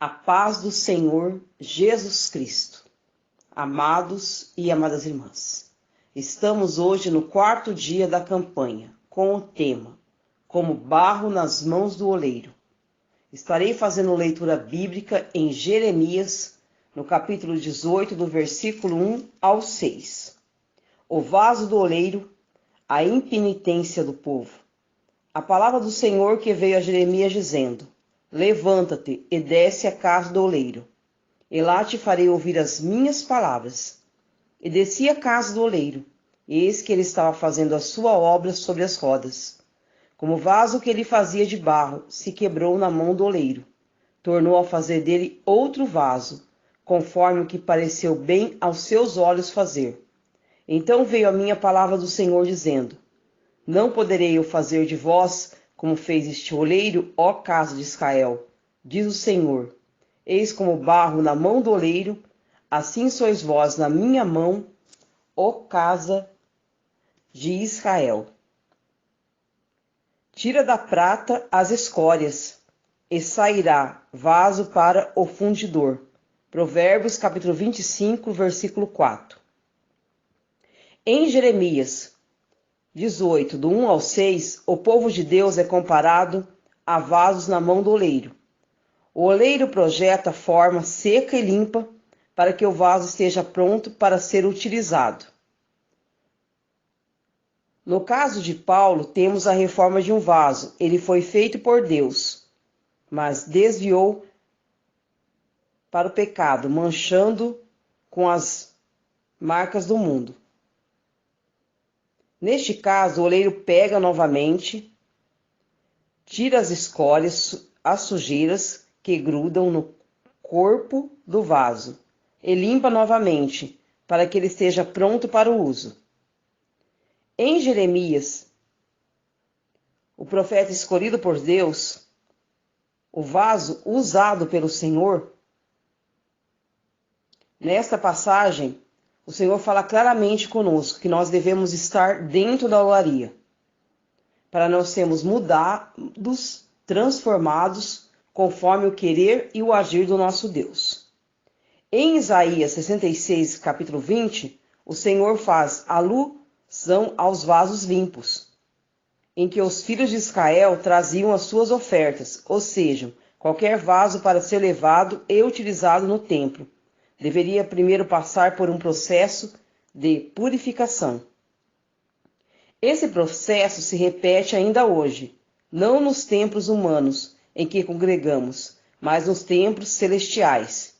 A paz do Senhor Jesus Cristo. Amados e amadas irmãs, estamos hoje no quarto dia da campanha, com o tema Como barro nas mãos do oleiro. Estarei fazendo leitura bíblica em Jeremias, no capítulo 18, do versículo 1 ao 6. O vaso do oleiro, a impenitência do povo. A palavra do Senhor que veio a Jeremias dizendo: Levanta-te e desce à casa do oleiro, e lá te farei ouvir as minhas palavras. E desci à casa do oleiro, e eis que ele estava fazendo a sua obra sobre as rodas. Como o vaso que ele fazia de barro se quebrou na mão do oleiro, tornou a fazer dele outro vaso, conforme o que pareceu bem aos seus olhos fazer. Então veio a minha palavra do Senhor dizendo: Não poderei eu fazer de vós como fez este oleiro, ó casa de Israel, diz o Senhor. Eis como barro na mão do oleiro, assim sois vós na minha mão, ó casa de Israel. Tira da prata as escórias, e sairá vaso para o fundidor. Provérbios capítulo 25, versículo 4. Em Jeremias 18, do 1 ao 6, o povo de Deus é comparado a vasos na mão do oleiro. O oleiro projeta a forma seca e limpa para que o vaso esteja pronto para ser utilizado. No caso de Paulo, temos a reforma de um vaso. Ele foi feito por Deus, mas desviou para o pecado, manchando com as marcas do mundo. Neste caso, o oleiro pega novamente, tira as escórias, as sujeiras que grudam no corpo do vaso e limpa novamente, para que ele esteja pronto para o uso. Em Jeremias, o profeta escolhido por Deus, o vaso usado pelo Senhor, nesta passagem, o Senhor fala claramente conosco que nós devemos estar dentro da olaria, para nós sermos mudados, transformados, conforme o querer e o agir do nosso Deus. Em Isaías 66, capítulo 20, o Senhor faz alusão aos vasos limpos, em que os filhos de Israel traziam as suas ofertas, ou seja, qualquer vaso para ser levado e utilizado no templo deveria primeiro passar por um processo de purificação. Esse processo se repete ainda hoje, não nos templos humanos em que congregamos, mas nos templos celestiais.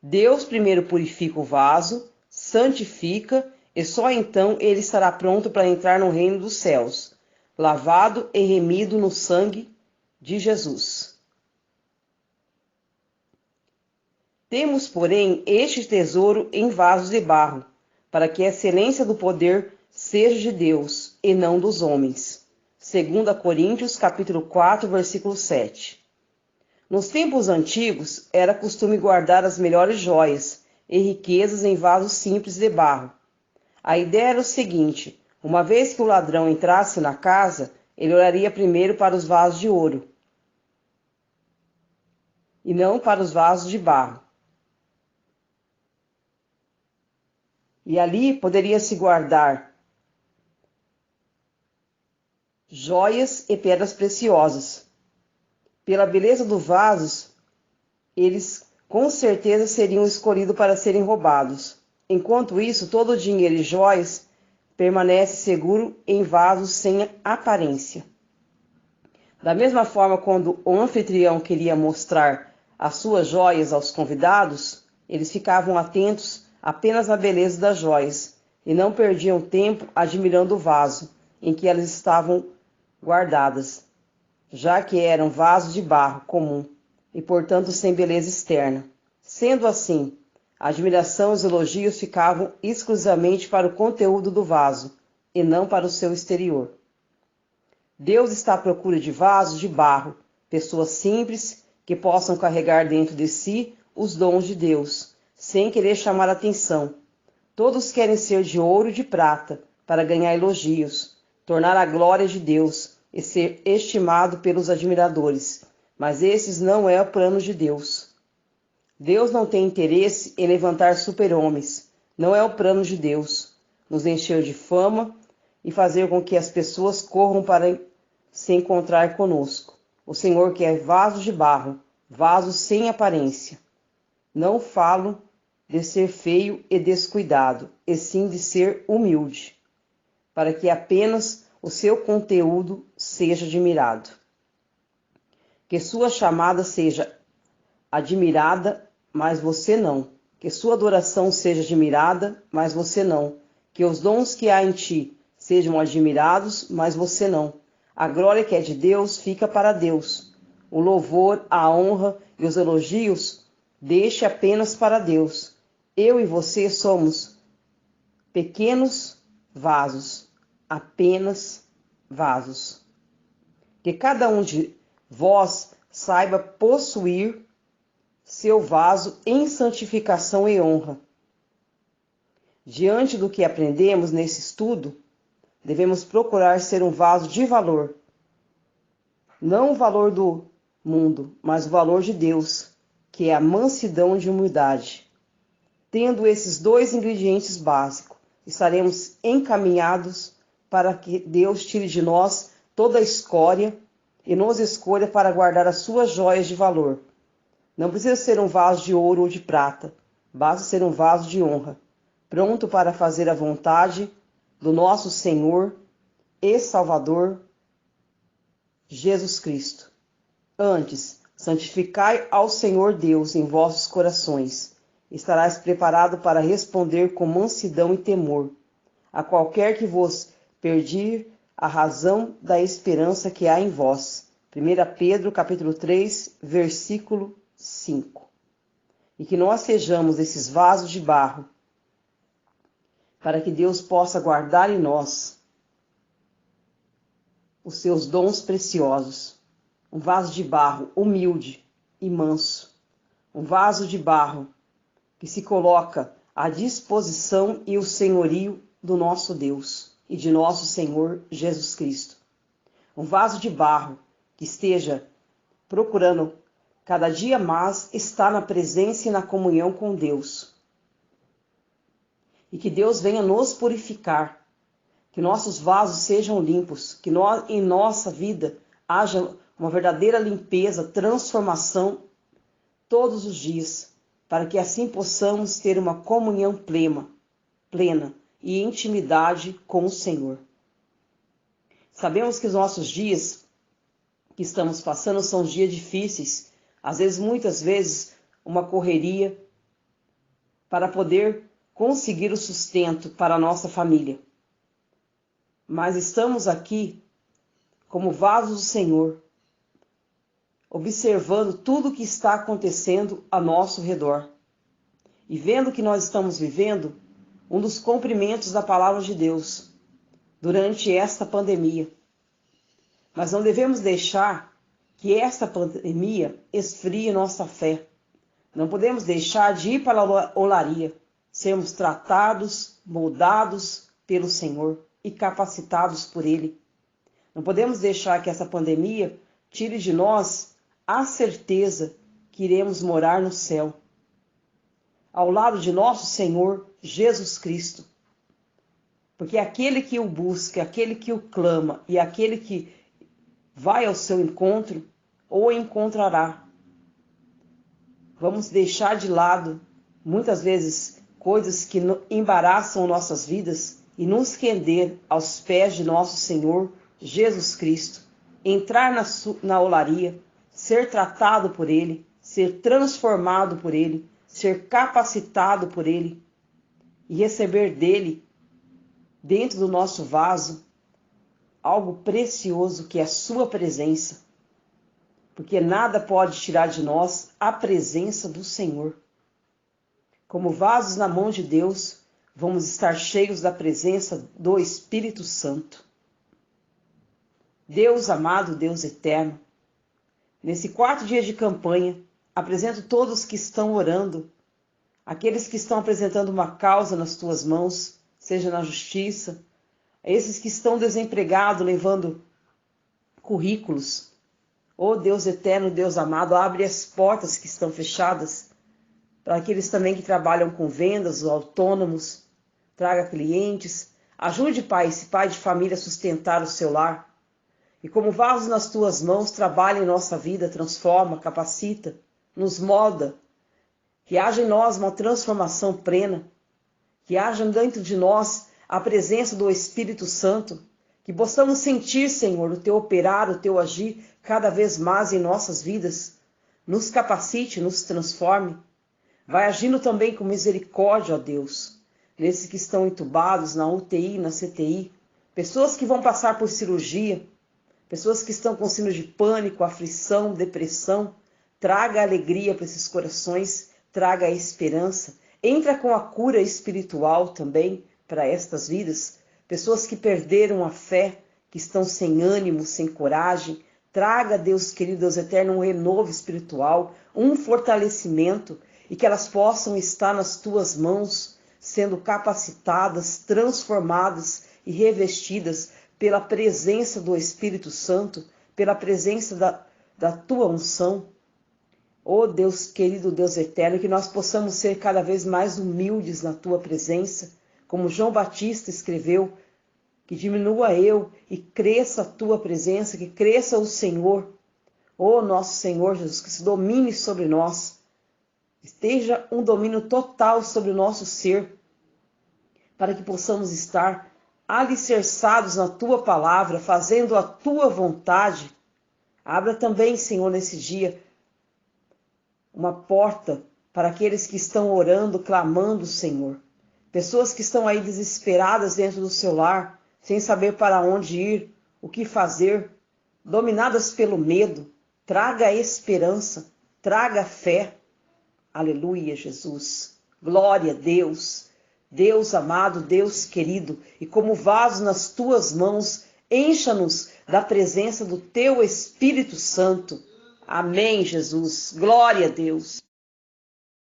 Deus primeiro purifica o vaso, santifica, e só então ele estará pronto para entrar no reino dos céus, lavado e remido no sangue de Jesus. Temos, porém, este tesouro em vasos de barro, para que a excelência do poder seja de Deus e não dos homens. 2 Coríntios, capítulo 4, versículo 7. Nos tempos antigos, era costume guardar as melhores joias e riquezas em vasos simples de barro. A ideia era o seguinte: uma vez que o ladrão entrasse na casa, ele olharia primeiro para os vasos de ouro e não para os vasos de barro. E ali poderia-se guardar joias e pedras preciosas. Pela beleza dos vasos, eles com certeza seriam escolhidos para serem roubados. Enquanto isso, todo o dinheiro e joias permanece seguro em vasos sem aparência. Da mesma forma, quando o anfitrião queria mostrar as suas joias aos convidados, eles ficavam atentos apenas na beleza das joias e não perdiam tempo admirando o vaso em que elas estavam guardadas, já que eram vasos de barro comum e, portanto, sem beleza externa. Sendo assim, a admiração e os elogios ficavam exclusivamente para o conteúdo do vaso e não para o seu exterior. Deus está à procura de vasos de barro, pessoas simples que possam carregar dentro de si os dons de Deus, sem querer chamar atenção. Todos querem ser de ouro e de prata para ganhar elogios, tornar a glória de Deus e ser estimado pelos admiradores. Mas esses não é o plano de Deus. Deus não tem interesse em levantar super-homens. Não é o plano de Deus nos encher de fama e fazer com que as pessoas corram para se encontrar conosco. O Senhor quer vasos de barro, vasos sem aparência. Não falo de ser feio e descuidado, e sim de ser humilde, para que apenas o seu conteúdo seja admirado. Que sua chamada seja admirada, mas você não. Que sua adoração seja admirada, mas você não. Que os dons que há em ti sejam admirados, mas você não. A glória que é de Deus fica para Deus. O louvor, a honra e os elogios deixe apenas para Deus. Eu e você somos pequenos vasos, apenas vasos. Que cada um de vós saiba possuir seu vaso em santificação e honra. Diante do que aprendemos nesse estudo, devemos procurar ser um vaso de valor. Não o valor do mundo, mas o valor de Deus, que é a mansidão de humildade. Tendo esses dois ingredientes básicos, estaremos encaminhados para que Deus tire de nós toda a escória e nos escolha para guardar as suas joias de valor. Não precisa ser um vaso de ouro ou de prata, basta ser um vaso de honra, pronto para fazer a vontade do nosso Senhor e Salvador, Jesus Cristo. Antes, santificai ao Senhor Deus em vossos corações. Estarás preparado para responder com mansidão e temor a qualquer que vos pedir a razão da esperança que há em vós. 1 Pedro capítulo 3, versículo 5. E que nós sejamos esses vasos de barro, para que Deus possa guardar em nós os seus dons preciosos. Um vaso de barro humilde e manso. Um vaso de barro que se coloca à disposição e o senhorio do nosso Deus e de nosso Senhor Jesus Cristo. Um vaso de barro que esteja procurando cada dia mais estar na presença e na comunhão com Deus. E que Deus venha nos purificar, que nossos vasos sejam limpos, que em nossa vida haja uma verdadeira limpeza, transformação todos os dias, para que assim possamos ter uma comunhão plena e intimidade com o Senhor. Sabemos que os nossos dias que estamos passando são dias difíceis, às vezes, muitas vezes, uma correria para poder conseguir o sustento para a nossa família. Mas estamos aqui como vasos do Senhor, observando tudo o que está acontecendo a nosso redor e vendo que nós estamos vivendo um dos cumprimentos da palavra de Deus durante esta pandemia. Mas não devemos deixar que esta pandemia esfrie nossa fé. Não podemos deixar de ir para a olaria, sermos tratados, moldados pelo Senhor e capacitados por Ele. Não podemos deixar que essa pandemia tire de nós a certeza que iremos morar no céu, ao lado de nosso Senhor Jesus Cristo. Porque aquele que o busca, aquele que o clama e aquele que vai ao seu encontro, o encontrará. Vamos deixar de lado, muitas vezes, coisas que embaraçam nossas vidas e nos render aos pés de nosso Senhor Jesus Cristo. Entrar na olaria, ser tratado por Ele, ser transformado por Ele, ser capacitado por Ele e receber dele, dentro do nosso vaso, algo precioso que é a sua presença, porque nada pode tirar de nós a presença do Senhor. Como vasos na mão de Deus, vamos estar cheios da presença do Espírito Santo. Deus amado, Deus eterno, nesse 4 dia de campanha, apresento todos que estão orando, aqueles que estão apresentando uma causa nas tuas mãos, seja na justiça, esses que estão desempregados, levando currículos. Oh Deus eterno, Deus amado, abre as portas que estão fechadas para aqueles também que trabalham com vendas, os autônomos, traga clientes. Ajude, Pai, esse pai de família a sustentar o seu lar. E como vasos nas tuas mãos, trabalha em nossa vida, transforma, capacita, nos molda. Que haja em nós uma transformação plena. Que haja dentro de nós a presença do Espírito Santo. Que possamos sentir, Senhor, o teu operar, o teu agir cada vez mais em nossas vidas. Nos capacite, nos transforme. Vai agindo também com misericórdia, ó Deus, nesses que estão entubados na UTI, na CTI, pessoas que vão passar por cirurgia, pessoas que estão com signos de pânico, aflição, depressão. Traga alegria para esses corações, traga a esperança. Entra com a cura espiritual também para estas vidas. Pessoas que perderam a fé, que estão sem ânimo, sem coragem. Traga, Deus querido, Deus eterno, um renovo espiritual, um fortalecimento, e que elas possam estar nas tuas mãos, sendo capacitadas, transformadas e revestidas pela presença do Espírito Santo, pela presença da tua unção. Oh Deus querido, Deus eterno, que nós possamos ser cada vez mais humildes na tua presença, como João Batista escreveu, que diminua eu e cresça a tua presença, que cresça o Senhor, oh nosso Senhor Jesus, que se domine sobre nós, esteja um domínio total sobre o nosso ser, para que possamos estar alicerçados na tua palavra, fazendo a tua vontade. Abra também, Senhor, nesse dia, uma porta para aqueles que estão orando, clamando, Senhor. Pessoas que estão aí desesperadas dentro do seu lar, sem saber para onde ir, o que fazer, dominadas pelo medo. Traga esperança, traga fé. Aleluia, Jesus. Glória a Deus. Deus amado, Deus querido, e como vaso nas tuas mãos, encha-nos da presença do teu Espírito Santo. Amém, Jesus. Glória a Deus.